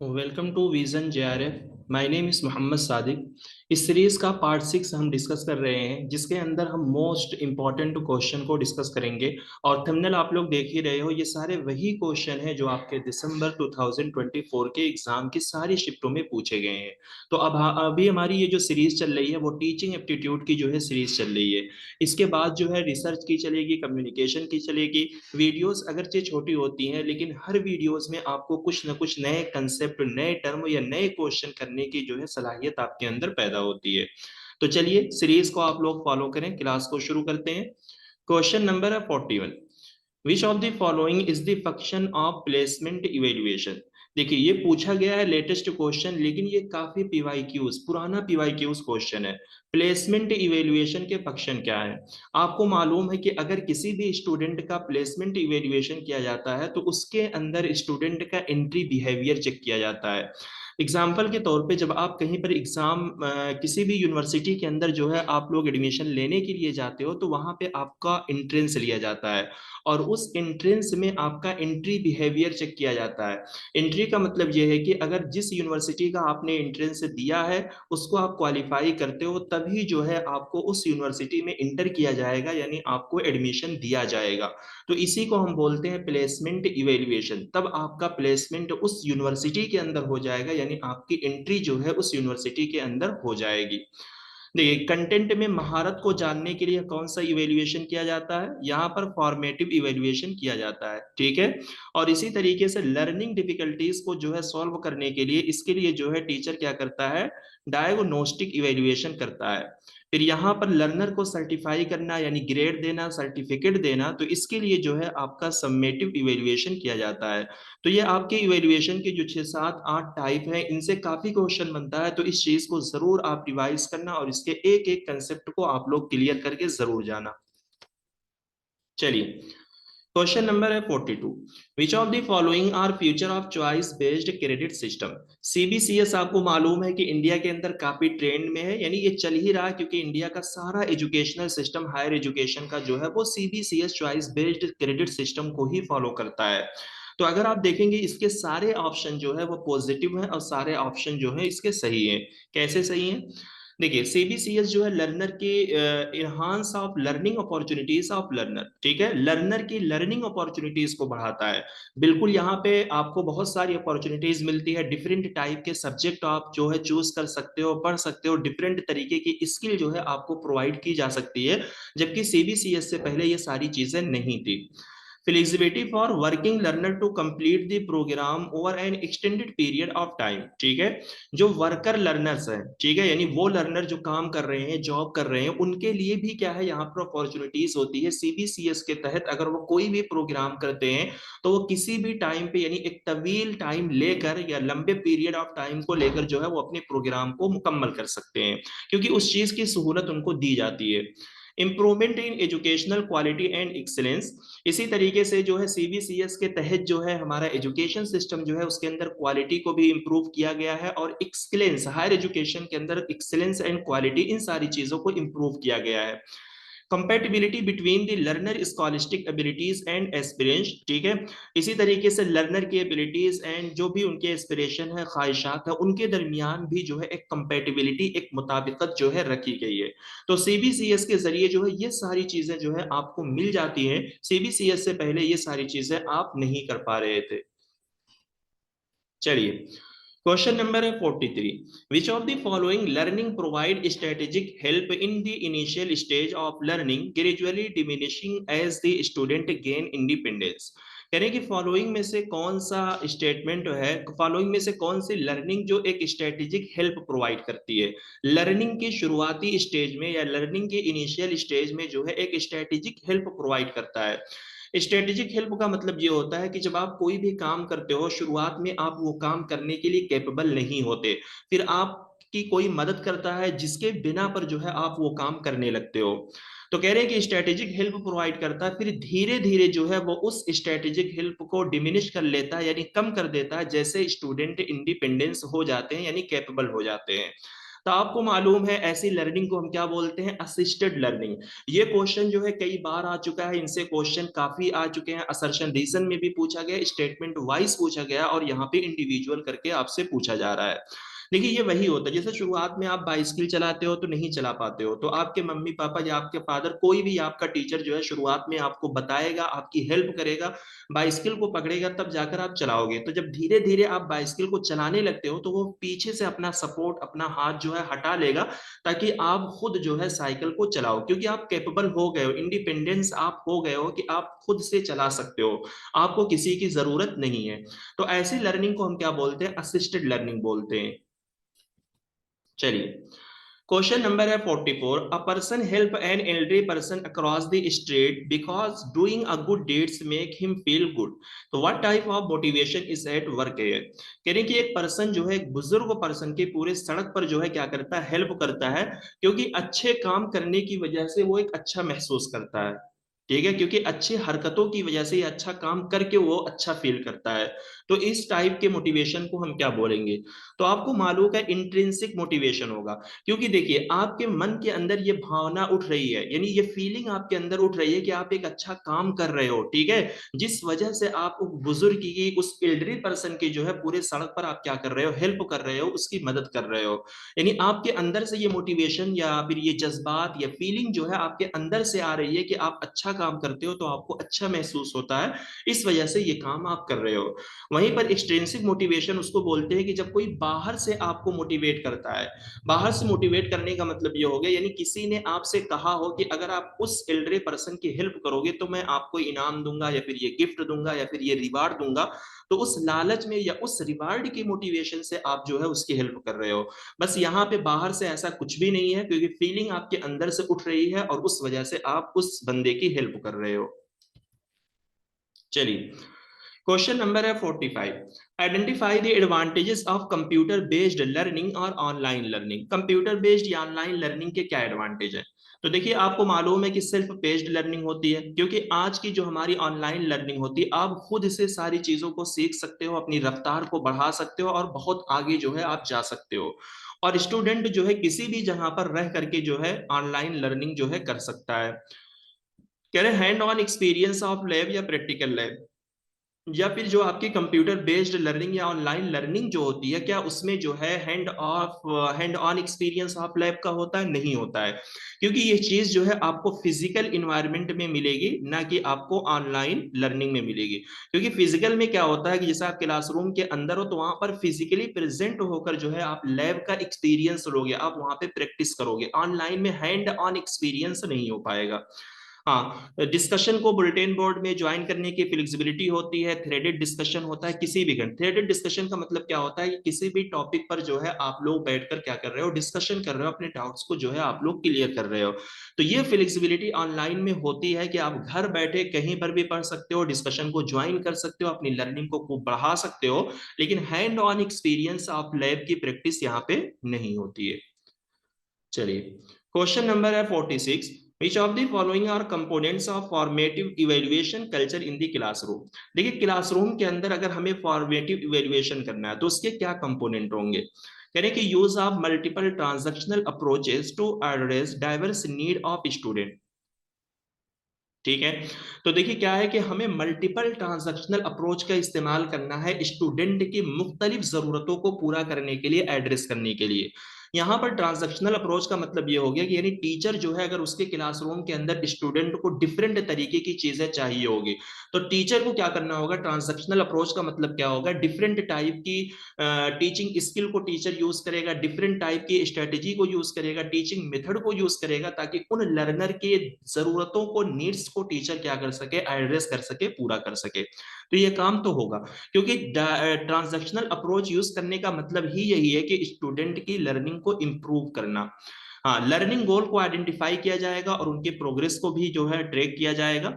Welcome to vision JRF. My name is Mohammad Sadiq. इस series का part 6 हम डिस्कस कर रहे हैं, जिसके अंदर हम मोस्ट इंपॉर्टेंट क्वेश्चन को डिस्कस करेंगे। और थंबनेल आप लोग देख ही रहे हो, ये सारे वही क्वेश्चन हैं जो आपके दिसंबर 2024 के एग्जाम की सारी शिफ्टों में पूछे गए हैं। तो अब अभी हमारी ये जो सीरीज चल रही है वो टीचिंग एप्टीट्यूड की जो है सीरीज चल रही है। इसके बाद जो है रिसर्च की चलेगी, कम्युनिकेशन की चलेगी। वीडियोस अगरचे छोटी होती हैं, लेकिन हर वीडियोस में आपको कुछ ना कुछ नए कंसेप्ट, नए टर्म या नए क्वेश्चन करने की जो है सलाहियत आपके अंदर पैदा होती है। तो चलिए सीरीज को आप लोग फॉलो करें, क्लास को शुरू करते हैं। क्वेश्चन नंबर है 41। विच of the following is the function of placement evaluation. देखिए ये पूछा गया है लेटेस्ट क्वेश्चन, लेकिन ये काफी पीवाईक्यूज, पुराना पीवाईक्यूज क्वेश्चन है। प्लेसमेंट इवेल्युएशन के फंक्शन क्या है? आपको मालूम है कि अगर किसी भी स्टूडेंट का प्लेसमेंट इवेल्युएशन किया जाता है तो उसके अंदर स्टूडेंट का एंट्री बिहेवियर चेक किया जाता है। एग्जाम्पल के तौर पे जब आप कहीं पर एग्जाम किसी भी यूनिवर्सिटी के अंदर जो है आप लोग एडमिशन लेने के लिए जाते हो, तो वहां पे आपका एंट्रेंस लिया जाता है। और उस एंट्रेंस में आपका एंट्री बिहेवियर चेक किया जाता है। एंट्री का मतलब यह है कि अगर जिस यूनिवर्सिटी का आपने एंट्रेंस दिया है उसको आप क्वालिफाई करते हो, तभी जो है आपको उस यूनिवर्सिटी में इंटर किया जाएगा, यानी आपको एडमिशन दिया जाएगा। तो इसी को हम बोलते हैं प्लेसमेंट इवेल्युएशन। तब आपका प्लेसमेंट उस यूनिवर्सिटी के अंदर हो जाएगा, यानी आपकी एंट्री जो है उस यूनिवर्सिटी के अंदर हो जाएगी। देखिए कंटेंट में महारत को जानने के लिए कौन सा इवेल्युएशन किया जाता है? यहाँ पर फॉर्मेटिव इवेल्युएशन किया जाता है, ठीक है। और इसी तरीके से लर्निंग डिफिकल्टीज को जो है सॉल्व करने के लिए, इसके लिए जो है टीचर क्या करता है? डायग्नोस्टिक इवेल्युएशन करता है। फिर यहाँ पर लर्नर को सर्टिफाई करना यानी ग्रेड देना, सर्टिफिकेट देना, तो इसके लिए जो है आपका सबमेटिव इवेल्युएशन किया जाता है। तो ये आपके इवेल्युएशन के जो 6 7 8 टाइप है, इनसे काफी क्वेश्चन बनता है। तो इस चीज को जरूर आप रिवाइज करना और इसके एक एक कंसेप्ट को आप लोग क्लियर करके जरूर जाना। चलिए क्वेश्चन नंबर है 42। Which of the following are future of choice based credit system. CBCS आपको मालूम है कि इंडिया के अंदर काफी ट्रेंड में है, यानी ये चल ही रहा है, क्योंकि इंडिया का सारा एजुकेशनल सिस्टम, हायर एजुकेशन का जो है वो CBCS choice based credit system को ही फॉलो करता है। तो अगर आप देखेंगे इसके सारे ऑप्शन जो है वो पॉजिटिव है और सारे ऑप्शन जो है इसके सही है। कैसे सही है? देखिए सीबीसीएस जो है लर्नर के enhance of learning opportunities of learner, ठीक है, लर्नर की लर्निंग अपॉर्चुनिटीज को बढ़ाता है। बिल्कुल यहाँ पे आपको बहुत सारी अपॉर्चुनिटीज मिलती है, डिफरेंट टाइप के सब्जेक्ट आप जो है चूज कर सकते हो, पढ़ सकते हो, डिफरेंट तरीके की स्किल जो है आपको प्रोवाइड की जा सकती है, जबकि सीबीसीएस से पहले ये सारी चीजें नहीं थी। Flexibility for working learner to complete the programme over an extended period of time, ठीक है। जो वर्कर लर्नर्स हैं, ठीक है, यानी वो लर्नर जो काम कर रहे हैं, जॉब कर रहे हैं, उनके लिए भी क्या है यहाँ पर अपॉर्चुनिटीज होती है सीबीसीएस के तहत। अगर वो कोई भी प्रोग्राम करते हैं तो वो किसी भी टाइम पे, यानी एक तवील टाइम लेकर या लंबे पीरियड ऑफ टाइम को लेकर जो है वो अपने प्रोग्राम को मुकम्मल कर सकते हैं, क्योंकि उस चीज की सहूलत उनको दी जाती है। Improvement in educational quality and excellence. इसी तरीके से जो है सीबीसीएस के तहत जो है हमारा एजुकेशन सिस्टम जो है उसके अंदर क्वालिटी को भी इंप्रूव किया गया है, और एक्सीलेंस, हायर एजुकेशन के अंदर एक्सीलेंस एंड क्वालिटी, इन सारी चीजों को इंप्रूव किया गया है। Compatibility between the learner scholastic abilities and aspirations, ठीक है। इसी तरीके से लर्नर की एबिलिटीज एंड जो भी उनके एस्पिरेशन है, ख्वाहिशात है, उनके दरमियान भी जो है एक कंपेटिबिलिटी, एक मुताबिकत जो है रखी गई है। तो सीबीसीएस के जरिए जो है ये सारी चीजें जो है आपको मिल जाती हैं। सीबीसीएस से पहले ये सारी चीजें आप नहीं कर पा रहे थे। चलिए क्वेश्चन नंबर है 43। Which of the following learning provide strategic help in the initial stage of learning, gradually diminishing as the student gain independence. कह रहे हैं कि फॉलोइंग में से कौन सा स्टेटमेंट है, फॉलोइंग में से कौन सी लर्निंग जो एक स्ट्रेटेजिक हेल्प प्रोवाइड करती है? लर्निंग के शुरुआती स्टेज में या लर्निंग के इनिशियल स्टेज में जो है एक स्ट्रेटेजिक हेल्प प्रोवाइड करता है। स्ट्रेटेजिक हेल्प का मतलब ये होता है कि जब आप कोई भी काम करते हो, शुरुआत में आप वो काम करने के लिए कैपेबल नहीं होते, फिर आप की कोई मदद करता है जिसके बिना पर जो है आप वो काम करने लगते हो। तो कह रहे हैं कि स्ट्रेटेजिक हेल्प प्रोवाइड करता है, फिर धीरे धीरे जो है वो उस स्ट्रेटेजिक हेल्प को डिमिनिश कर लेता है, यानी कम कर देता है, जैसे स्टूडेंट इंडिपेंडेंस हो जाते हैं, यानी कैपेबल हो जाते हैं। तो आपको मालूम है ऐसी लर्निंग को हम क्या बोलते हैं, असिस्टेड लर्निंग। ये क्वेश्चन जो है कई बार आ चुका है, इनसे क्वेश्चन काफी आ चुके हैं, असर्शन रीजन में भी पूछा गया, स्टेटमेंट वाइज पूछा गया और यहाँ पे इंडिविजुअल करके आपसे पूछा जा रहा है। देखिए ये वही होता है, जैसे शुरुआत में आप बाइसिकल चलाते हो तो नहीं चला पाते हो, तो आपके मम्मी पापा या आपके फादर कोई भी आपका टीचर जो है शुरुआत में आपको बताएगा, आपकी हेल्प करेगा, बाइसिकल को पकड़ेगा, तब जाकर आप चलाओगे। तो जब धीरे धीरे आप बाइसिकल को चलाने लगते हो तो वो पीछे से अपना सपोर्ट, अपना हाथ जो है हटा लेगा, ताकि आप खुद जो है साइकिल को चलाओ, क्योंकि आप कैपेबल हो गए हो, इंडिपेंडेंस आप हो गए हो कि आप खुद से चला सकते हो, आपको किसी की जरूरत नहीं है। तो ऐसी लर्निंग को हम क्या बोलते हैं, असिस्टेड लर्निंग बोलते हैं। चलिए, क्वेश्चन नंबर है 44। A person help an elderly person across the street because doing a good deeds make him feel good, तो what type of motivation is at work here. कह रहे हैं कि एक पर्सन जो है, एक बुजुर्ग पर्सन के पूरे सड़क पर जो है क्या करता है, हेल्प करता है, क्योंकि अच्छे काम करने की वजह से वो एक अच्छा महसूस करता है। ठीक है, क्योंकि अच्छी हरकतों की वजह से, अच्छा काम करके वो अच्छा फील करता है। तो इस टाइप के मोटिवेशन को हम क्या बोलेंगे, तो आपको मालूम है इंट्रिंसिक मोटिवेशन होगा। क्योंकि देखिए आपके मन के अंदर ये भावना उठ रही है, यानी ये फीलिंग आपके अंदर उठ रही है कि आप एक अच्छा काम कर रहे हो, ठीक है, जिस वजह से आप उस बुजुर्ग की, उस एल्डरी पर्सन की जो है पूरे सड़क पर आप क्या कर रहे हो, हेल्प कर रहे हो, उसकी मदद कर रहे हो। यानी आपके अंदर से ये मोटिवेशन या फिर ये जज्बात या फीलिंग जो है आपके अंदर से आ रही है कि आप अच्छा काम करते हो तो आपको अच्छा महसूस होता है, इस वजह से ये काम आप कर रहे हो। वहीं पर एक्सट्रिंसिक मोटिवेशन उसको बोलते हैं कि जब कोई बाहर से आपको मोटिवेट करता है। बाहर से मोटिवेट करने का मतलब ये हो गया, यानी किसी ने आपसे कहा हो कि अगर आप उस एल्डरी पर्सन की हेल्प करोगे तो मैं आपको इनाम दूंगा या फिर ये गिफ्ट दूंगा या फिर ये रिवार्ड दूंगा, तो उस लालच में या उस रिवार्ड की मोटिवेशन से आप जो है उसकी हेल्प कर रहे हो। बस यहाँ पे बाहर से ऐसा कुछ भी नहीं है, क्योंकि फीलिंग आपके अंदर से उठ रही है और उस वजह से आप उस बंदे की हेल्प कर रहे हो। चलिए, क्वेश्चन नंबर है 45। Identify the advantages of computer based learning और ऑनलाइन लर्निंग। कंप्यूटर बेस्ड या ऑनलाइन लर्निंग के क्या एडवांटेज है। तो देखिए आपको मालूम है कि सेल्फ बेस्ड लर्निंग होती है, क्योंकि आज की जो हमारी ऑनलाइन लर्निंग होती है, आप खुद से सारी चीजों को सीख सकते हो, अपनी रफ्तार को बढ़ा सकते हो और बहुत आगे जो है आप जा सकते हो। और स्टूडेंट जो है किसी भी जहां पर रह करके जो है ऑनलाइन लर्निंग जो है कर सकता है। कह रहे hand on experience of lab या प्रैक्टिकल लैब, या फिर जो आपकी कंप्यूटर बेस्ड लर्निंग या ऑनलाइन लर्निंग जो होती है, क्या उसमें जो है hand on experience of lab का होता है, नहीं होता है। क्योंकि ये चीज जो है आपको फिजिकल इन्वायरमेंट में मिलेगी, ना कि आपको ऑनलाइन लर्निंग में मिलेगी। क्योंकि फिजिकल में क्या होता है कि जैसे आप क्लासरूम के अंदर हो तो वहां पर फिजिकली प्रेजेंट होकर जो है आप लैब का एक्सपीरियंस लोगे, आप वहां पे प्रैक्टिस करोगे। ऑनलाइन में हैंड ऑन एक्सपीरियंस नहीं हो पाएगा। हाँ, डिस्कशन को बुलेटिन बोर्ड में ज्वाइन करने की फ्लेक्सिबिलिटी होती है, थ्रेडेड डिस्कशन होता है किसी भी घंटे। थ्रेडेड डिस्कशन का मतलब क्या होता है कि किसी भी टॉपिक पर जो है आप लोग बैठकर क्या कर रहे हो, डिस्कशन कर रहे हो, अपने डाउट्स को जो है आप लोग क्लियर कर रहे हो। तो ये फ्लेक्सिबिलिटी ऑनलाइन में होती है कि आप घर बैठे कहीं पर भी पढ़ सकते हो, डिस्कशन को ज्वाइन कर सकते हो, अपनी लर्निंग को खूब बढ़ा सकते हो, लेकिन hand on experience of lab की प्रैक्टिस यहाँ पे नहीं होती है। चलिए, क्वेश्चन नंबर है 46। Which of the following are components of formative evaluation culture in the classroom. देखिए क्लासरूम के अंदर अगर हमें फॉर्मेटिव इवेल्युएशन करना है तो उसके क्या कंपोनेंट होंगे। कह रहे हैं कि use of multiple transactional approaches to address diverse need of student. ठीक है, तो देखिए क्या है कि हमें मल्टीपल ट्रांजैक्शनल अप्रोच का इस्तेमाल करना है स्टूडेंट की मुख्तलिफ जरूरतों को पूरा करने के लिए, एड्रेस करने के लिए। यहाँ पर ट्रांजैक्शनल अप्रोच का मतलब ये हो गया कि यानी टीचर जो है अगर उसके क्लासरूम के अंदर स्टूडेंट को डिफरेंट तरीके की चीजें चाहिए होगी, तो टीचर को क्या करना होगा, ट्रांजैक्शनल अप्रोच का मतलब क्या होगा, डिफरेंट टाइप की टीचिंग स्किल को टीचर यूज करेगा, डिफरेंट टाइप की स्ट्रेटेजी को यूज करेगा, टीचिंग मेथड को यूज करेगा, ताकि उन लर्नर के जरूरतों को, नीड्स को टीचर क्या कर सके, एड्रेस कर सके, पूरा कर सके। तो ये काम तो होगा, क्योंकि ट्रांजैक्शनल अप्रोच यूज करने का मतलब ही यही है कि स्टूडेंट की लर्निंग को इंप्रूव करना। हाँ, लर्निंग गोल को आइडेंटिफाई किया जाएगा और उनके प्रोग्रेस को भी जो है ट्रैक किया जाएगा।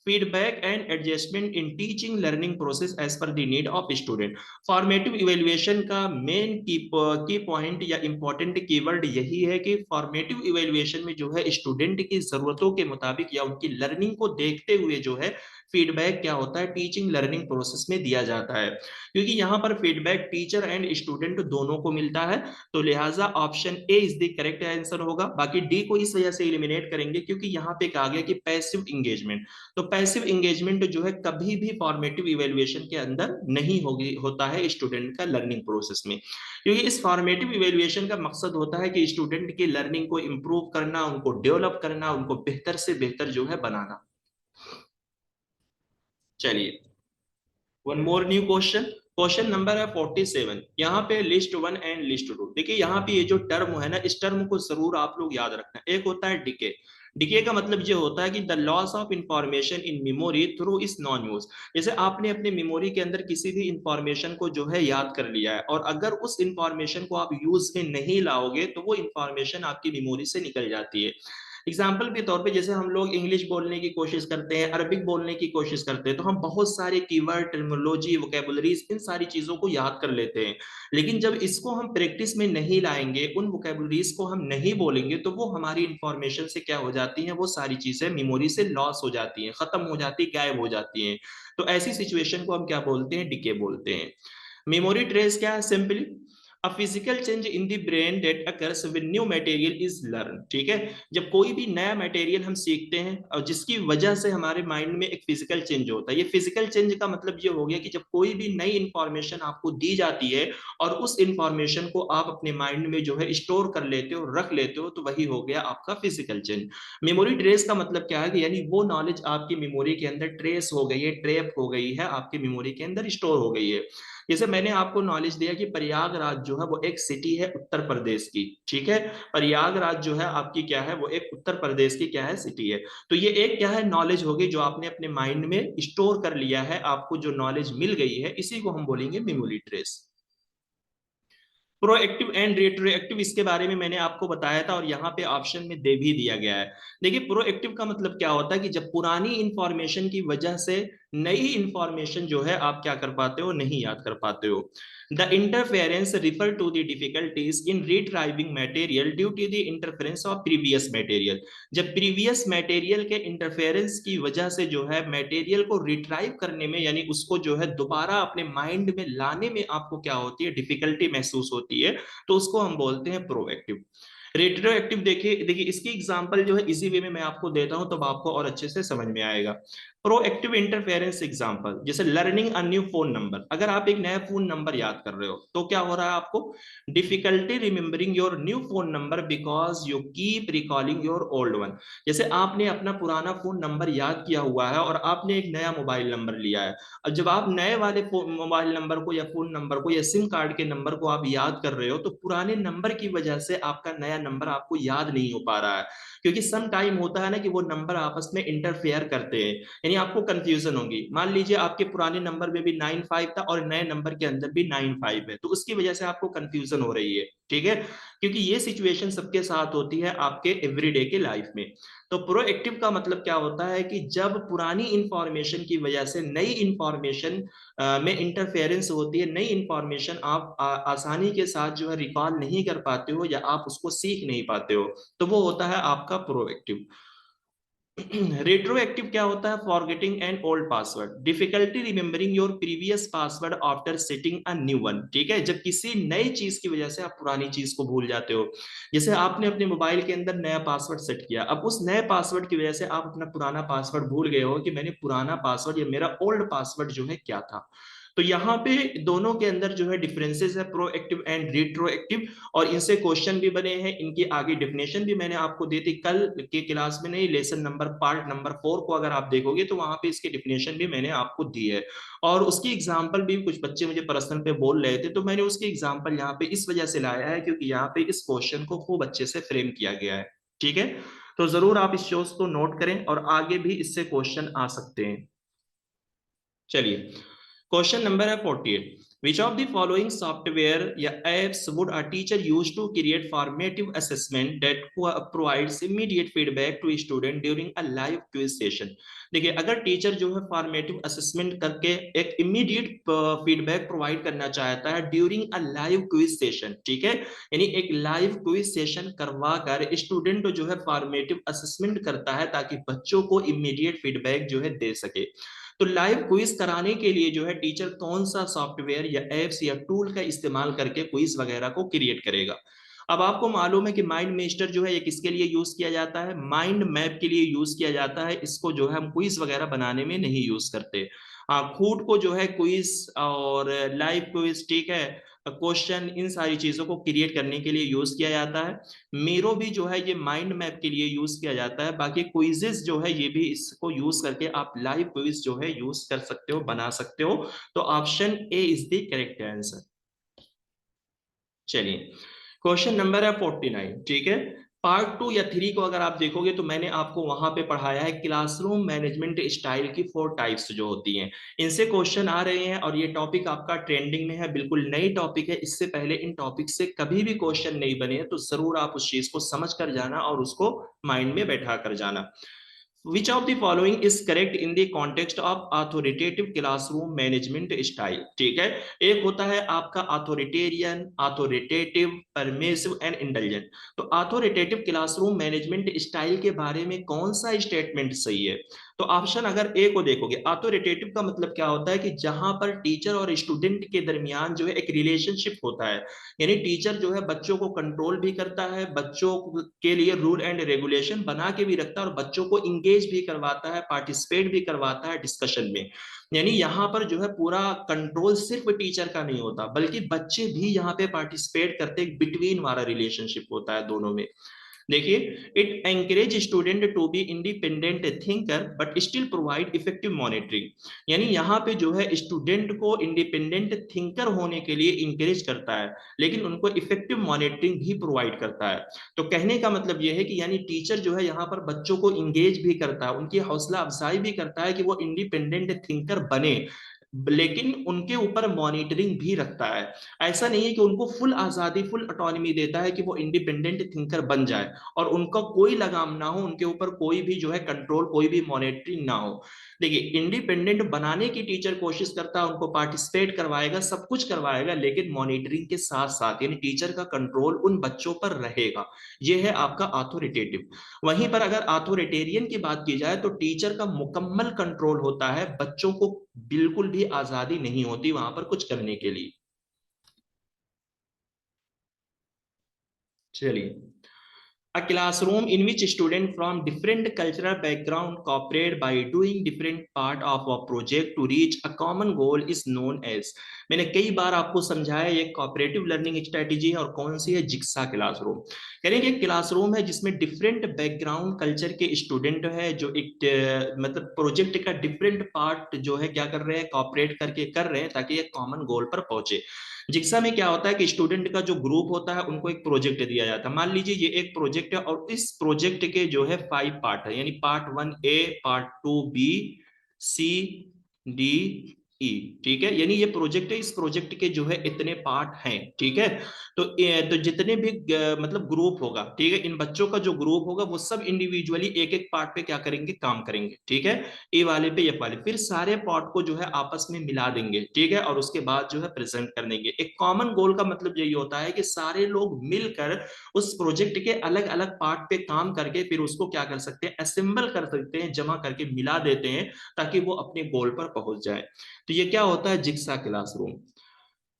feedback and adjustment in teaching learning process as per the need of student। Formative evaluation का मेन की पॉइंट या इंपॉर्टेंट कीवर्ड यही है कि फॉर्मेटिव इवेल्युएशन में जो है स्टूडेंट की जरूरतों के मुताबिक या उनकी लर्निंग को देखते हुए जो है फीडबैक क्या होता है टीचिंग लर्निंग प्रोसेस में दिया जाता है, क्योंकि यहाँ पर फीडबैक टीचर एंड स्टूडेंट दोनों को मिलता है। तो लिहाजा option A is the correct answer होगा। बाकी डी को इस वजह से एलिमिनेट करेंगे क्योंकि यहाँ पे कहा गया कि पैसिव इंगेजमेंट, तो पैसिव इंगेजमेंट जो है कभी भी फॉर्मेटिव इवेल्युएशन के अंदर नहीं होगी होता है स्टूडेंट का लर्निंग प्रोसेस में, क्योंकि इस फॉर्मेटिव इवेल्युएशन का मकसद होता है कि स्टूडेंट की लर्निंग को इंप्रूव करना, उनको डेवलप करना, उनको बेहतर से बेहतर जो है बनाना। चलिए one more new question, question number है 47। यहाँ पे list one and list two. देखिए यहाँ पे ये जो टर्म है ना, इस टर्म को जरूर आप लोग याद रखना। एक होता है डिके, डिके का मतलब ये होता है कि the loss of information in memory through इस नॉन यूज। जैसे आपने अपने मेमोरी के अंदर किसी भी इंफॉर्मेशन को जो है याद कर लिया है और अगर उस इंफॉर्मेशन को आप यूज में नहीं लाओगे तो वो इंफॉर्मेशन आपकी मेमोरी से निकल जाती है। एग्जाम्पल के तौर पे जैसे हम लोग इंग्लिश बोलने की कोशिश करते हैं, अरबिक बोलने की कोशिश करते हैं, तो हम बहुत सारे कीवर्ड, टर्मिनोलॉजी, वोकेबुलरीज, इन सारी चीजों को याद कर लेते हैं। लेकिन जब इसको हम प्रैक्टिस में नहीं लाएंगे, उन वोकेबुलरीज को हम नहीं बोलेंगे, तो वो हमारी इंफॉर्मेशन से क्या हो जाती है, वो सारी चीजें मेमोरी से लॉस हो जाती हैं, खत्म हो जाती है, गायब हो जाती हैं। तो ऐसी सिचुएशन को हम क्या बोलते हैं, डिके बोलते हैं। मेमोरी ट्रेस क्या है, simply a physical change in the brain that occurs when new material is learned। ठीक है, जब कोई भी नया मटेरियल हम सीखते हैं और जिसकी वजह से हमारे माइंड में एक फिजिकल चेंज होता है। ये फिजिकल चेंज का मतलब ये हो गया कि जब कोई भी नई इंफॉर्मेशन आपको दी जाती है और उस इंफॉर्मेशन को आप अपने माइंड में जो है स्टोर कर लेते हो, रख लेते हो, तो वही हो गया आपका फिजिकल चेंज। मेमोरी ट्रेस का मतलब क्या है कि यानी वो नॉलेज आपकी मेमोरी के अंदर ट्रेस हो गई है, ट्रैप हो गई है, आपकी मेमोरी के अंदर स्टोर हो गई है। जैसे मैंने आपको नॉलेज दिया कि प्रयागराज जो है वो एक सिटी है उत्तर प्रदेश की। ठीक है, प्रयागराज जो है आपकी क्या है, वो एक उत्तर प्रदेश की क्या है, सिटी है। तो ये एक क्या है, नॉलेज होगी जो आपने अपने माइंड में स्टोर कर लिया है, आपको जो नॉलेज मिल गई है, इसी को हम बोलेंगे memory trace. Proactive and retroactive, इसके बारे में मैंने आपको बताया था और यहाँ पे ऑप्शन में दे भी दिया गया है। देखिए प्रोएक्टिव का मतलब क्या होता है कि जब पुरानी इंफॉर्मेशन की वजह से नई इंफॉर्मेशन जो है आप क्या कर पाते हो, नहीं याद कर पाते हो। The interference refer to the difficulties in retrieving material due to the interference of previous material. जब प्रीवियस मटेरियल के इंटरफेरेंस की वजह से जो है मटेरियल को रिट्राइव करने में, यानी उसको जो है दोबारा अपने माइंड में लाने में आपको क्या होती है, डिफिकल्टी महसूस होती है, तो उसको हम बोलते हैं प्रोएक्टिव। रेट्रोएक्टिव देखिए देखिए इसकी एग्जांपल जो है इसी वे में मैं आपको देता हूं, तब आपको और अच्छे से समझ में आएगा। प्रोएक्टिव इंटरफेरेंस एग्जांपल जैसे learning a new phone number. अगर आप एक नया फोन नंबर याद कर रहे हो तो क्या हो रहा है आपको, difficulty remembering your new phone number because you keep recalling your old one. जैसे आपने अपना पुराना फोन नंबर याद किया हुआ है और आपने एक नया मोबाइल नंबर लिया है। अब जब आप नए वाले मोबाइल नंबर को या फोन नंबर को या सिम कार्ड के नंबर को आप याद कर रहे हो, तो पुराने नंबर की वजह से आपका नया नंबर आपको याद नहीं हो पा रहा है, क्योंकि सम टाइम होता है ना कि वो नंबर आपस में इंटरफेयर करते हैं, यानी आपको कंफ्यूजन होगी। मान लीजिए आपके पुराने नंबर में भी 95 था और नए नंबर के अंदर भी 95 है, तो उसकी वजह से आपको कंफ्यूजन हो रही है। ठीक है, क्योंकि ये सिचुएशन सबके साथ होती है आपके एवरीडे के लाइफ में। तो प्रोएक्टिव का मतलब क्या होता है कि जब पुरानी इंफॉर्मेशन की वजह से नई इंफॉर्मेशन में इंटरफेरेंस होती है, नई इंफॉर्मेशन आप आसानी के साथ जो है रिकॉल नहीं कर पाते हो या आप उसको सीख नहीं पाते हो, तो वो होता है आपका प्रोएक्टिव। रेट्रोएक्टिव क्या होता है, forgetting an old password, difficulty remembering your previous password after setting a new one. ठीक है, जब किसी नई चीज की वजह से आप पुरानी चीज को भूल जाते हो। जैसे आपने अपने मोबाइल के अंदर नया पासवर्ड सेट किया, अब उस नए पासवर्ड की वजह से आप अपना पुराना पासवर्ड भूल गए हो कि मैंने पुराना पासवर्ड या मेरा ओल्ड पासवर्ड जो है क्या था। तो यहाँ पे दोनों के अंदर जो है डिफरेंसेस है, प्रोएक्टिव एंड रेट्रोएक्टिव, और इनसे क्वेश्चन भी बने हैं, इनकी आगे डेफिनेशन भी मैंने आपको दी थी कल के क्लास में, नहीं लेसन नंबर पार्ट नंबर 4 को अगर आप देखोगे तो वहां पे इसकी डेफिनेशन भी मैंने आपको दी है। और उसकी एग्जाम्पल भी कुछ बच्चे मुझे पर्सनल पे बोल रहे थे, तो मैंने उसकी एग्जाम्पल यहाँ पे इस वजह से लाया है क्योंकि यहाँ पे इस क्वेश्चन को खूब अच्छे से फ्रेम किया गया है। ठीक है, तो जरूर आप इस चीज को नोट करें और आगे भी इससे क्वेश्चन आ सकते हैं। चलिए क्वेश्चन नंबर है 48। Which of the following software या apps would a teacher use to create formative assessment that provides immediate feedback to student during a live quiz session? देखिए, अगर टीचर जो है फॉर्मेटिव असेसमेंट करके एक इमीडिएट फीडबैक प्रोवाइड करना चाहता है during a live quiz session, ठीक है, यानी एक लाइव क्विज सेशन करवा कर स्टूडेंट जो है फॉर्मेटिव असेसमेंट करता है ताकि बच्चों को इमीडिएट फीडबैक जो है दे सके। तो लाइव क्विज कराने के लिए जो है टीचर कौन सा सॉफ्टवेयर या एप्स या टूल का इस्तेमाल करके क्विज वगैरह को क्रिएट करेगा? अब आपको मालूम है कि माइंड मेस्टर जो है ये किसके लिए यूज किया जाता है? माइंड मैप के लिए यूज किया जाता है। इसको जो है हम क्विज वगैरह बनाने में नहीं यूज करते। हाँ, खूट को जो है क्विज और लाइव क्विज, ठीक है, क्वेश्चन, इन सारी चीजों को क्रिएट करने के लिए यूज किया जाता है। मेरो भी जो है ये माइंड मैप के लिए यूज किया जाता है। बाकी क्विजेस जो है ये भी इसको यूज करके आप लाइव क्विज जो है यूज कर सकते हो, बना सकते हो। तो option A is the correct answer. चलिए, क्वेश्चन नंबर है 49, ठीक है। पार्ट 2 या 3 को अगर आप देखोगे तो मैंने आपको वहां पे पढ़ाया है क्लासरूम मैनेजमेंट स्टाइल की 4 टाइप्स जो होती हैं। इनसे क्वेश्चन आ रहे हैं और ये टॉपिक आपका ट्रेंडिंग में है, बिल्कुल नई टॉपिक है। इससे पहले इन टॉपिक से कभी भी क्वेश्चन नहीं बने हैं, तो जरूर आप उस चीज को समझ कर जाना और उसको माइंड में बैठा कर जाना। Which of the following is correct in the context of authoritative classroom management style? ठीक है, एक होता है आपका authoritarian, authoritative, permissive and intelligent. तो अथॉरिटेटिव क्लासरूम मैनेजमेंट स्टाइल के बारे में कौन सा स्टेटमेंट सही है? तो ऑप्शन अगर ए को देखोगे, अथॉरिटेटिव का मतलब क्या होता है कि जहां पर टीचर और स्टूडेंट के दरमियान जो है एक रिलेशनशिप होता है, यानी टीचर जो है बच्चों को कंट्रोल भी करता है, बच्चों के लिए रूल एंड रेगुलेशन बना के भी रखता है और बच्चों को इंगेज भी करवाता है, पार्टिसिपेट भी करवाता है डिस्कशन में। यानी यहाँ पर जो है पूरा कंट्रोल सिर्फ टीचर का नहीं होता, बल्कि बच्चे भी यहाँ पे पार्टिसिपेट करते, बिटवीन वाला रिलेशनशिप होता है दोनों में। देखिए, it encourage student to be independent thinker but still provide effective monitoring. यानी यहाँ पे जो है स्टूडेंट को इंडिपेंडेंट थिंकर होने के लिए इंकरेज करता है, लेकिन उनको इफेक्टिव मॉनिटरिंग भी प्रोवाइड करता है। तो कहने का मतलब यह है कि यानी टीचर जो है यहाँ पर बच्चों को इंगेज भी करता है, उनकी हौसला अफजाई भी करता है कि वो इंडिपेंडेंट थिंकर बने, लेकिन उनके ऊपर मॉनिटरिंग भी रखता है। ऐसा नहीं है कि उनको फुल आजादी, फुल ऑटोनॉमी देता है कि वो इंडिपेंडेंट थिंकर बन जाए और उनका कोई लगाम ना हो, उनके ऊपर कोई भी जो है कंट्रोल, कोई भी मॉनिटरिंग ना हो। देखिए, इंडिपेंडेंट बनाने की टीचर कोशिश करता है, उनको पार्टिसिपेट करवाएगा, सब कुछ करवाएगा, लेकिन मॉनिटरिंग के साथ साथ यानी टीचर का कंट्रोल उन बच्चों पर रहेगा। यह है आपका अथॉरिटेटिव। वहीं पर अगर अथॉरिटेरियन की बात की जाए तो टीचर का मुकम्मल कंट्रोल होता है, बच्चों को बिल्कुल भी आजादी नहीं होती वहां पर कुछ करने के लिए। चलिए, a classroom in which students from different cultural background cooperate by doing different part of a project to reach a common goal is known as। मैंने कई बार आपको समझाया ये कोऑपरेटिव लर्निंग स्ट्रेटेजी है और कौन सी है, जिक्सा क्लासरूम। करेंगे, क्लासरूम है जिसमें डिफरेंट बैकग्राउंड कल्चर के स्टूडेंट है जो एक मतलब प्रोजेक्ट का डिफरेंट पार्ट जो है क्या कर रहे हैं, कॉपरेट करके कर रहे हैं ताकि एक कॉमन गोल पर पहुंचे। जिक्सा में क्या होता है कि स्टूडेंट का जो ग्रुप होता है उनको एक प्रोजेक्ट दिया जाता है। मान लीजिए ये एक प्रोजेक्ट है और इस प्रोजेक्ट के जो है 5 पार्ट है, यानी पार्ट 1 ए, पार्ट 2 बी, सी, डी, ई, ठीक है। यानी ये प्रोजेक्ट है, इस प्रोजेक्ट के जो है इतने पार्ट हैं, ठीक है। तो जितने भी मतलब ग्रुप होगा, ठीक है, इन बच्चों का जो ग्रुप होगा वो सब इंडिविजुअली एक एक पार्ट पे क्या करेंगे, काम करेंगे, ठीक है। ए वाले पे, एफ वाले, फिर सारे पार्ट को जो है आपस में मिला देंगे, ठीक है, और उसके बाद जो है प्रेजेंट कर देंगे। एक कॉमन गोल का मतलब यही होता है कि सारे लोग मिलकर उस प्रोजेक्ट के अलग अलग पार्ट पे काम करके फिर उसको क्या कर सकते हैं, असेंबल कर सकते हैं, जमा करके मिला देते हैं ताकि वो अपने गोल पर पहुंच जाए। तो ये क्या होता है, जिक्सा क्लासरूम।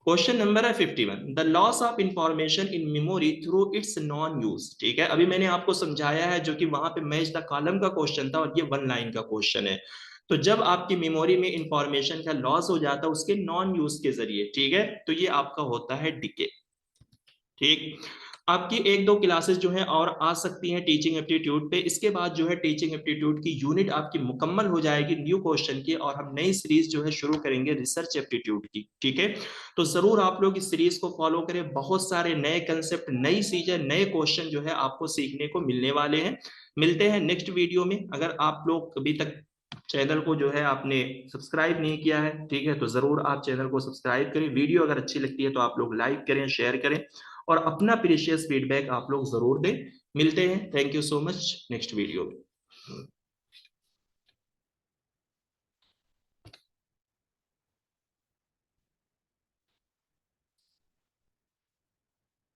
क्वेश्चन नंबर है 51, the loss of information in memory through it's non use. ठीक है, अभी मैंने आपको समझाया है जो कि वहां पे मैच द कॉलम का क्वेश्चन था और ये 1 लाइन का क्वेश्चन है। तो जब आपकी मेमोरी में इंफॉर्मेशन का लॉस हो जाता है उसके नॉन यूज के जरिए, ठीक है, तो ये आपका होता है डिके। ठीक, आपकी 1-2 क्लासेस जो है और आ सकती हैं टीचिंग एप्टीट्यूड पे। इसके बाद जो है टीचिंग एप्टीट्यूड की यूनिट आपकी मुकम्मल हो जाएगी न्यू क्वेश्चन की, और हम नई सीरीज जो है शुरू करेंगे रिसर्च एप्टीट्यूड की, ठीक है। तो जरूर आप लोग इस सीरीज को फॉलो करें, बहुत सारे नए कंसेप्ट, नई चीजें, नए क्वेश्चन जो है आपको सीखने को मिलने वाले हैं। मिलते हैं नेक्स्ट वीडियो में। अगर आप लोग अभी तक चैनल को जो है आपने सब्सक्राइब नहीं किया है, ठीक है, तो जरूर आप चैनल को सब्सक्राइब करें। वीडियो अगर अच्छी लगती है तो आप लोग लाइक करें, शेयर करें और अपना प्रीशियस फीडबैक आप लोग जरूर दें। मिलते हैं, thank you so much next video में।